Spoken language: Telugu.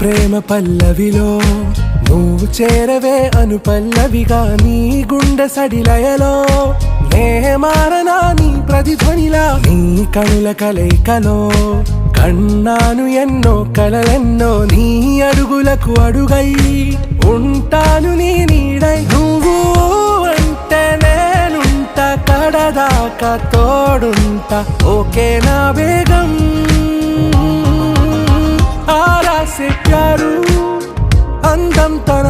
ప్రేమ పల్లవిలో నువ్వు చేరవే అను పల్లవిగా నీ గుండె సడిలయలో నే మారనా నీ ప్రతిధ్వనిలా నీ కనుల కలయికలో కన్నాను ఎన్నో కలలెన్నో నీ అడుగులకు అడుగై ఉంటాను నీ నీడై నువ్వు అంటే నేనుంట కడదాకా తోడుంటా ఓకే నా బేగం ఆరా से प्यारू అందం తన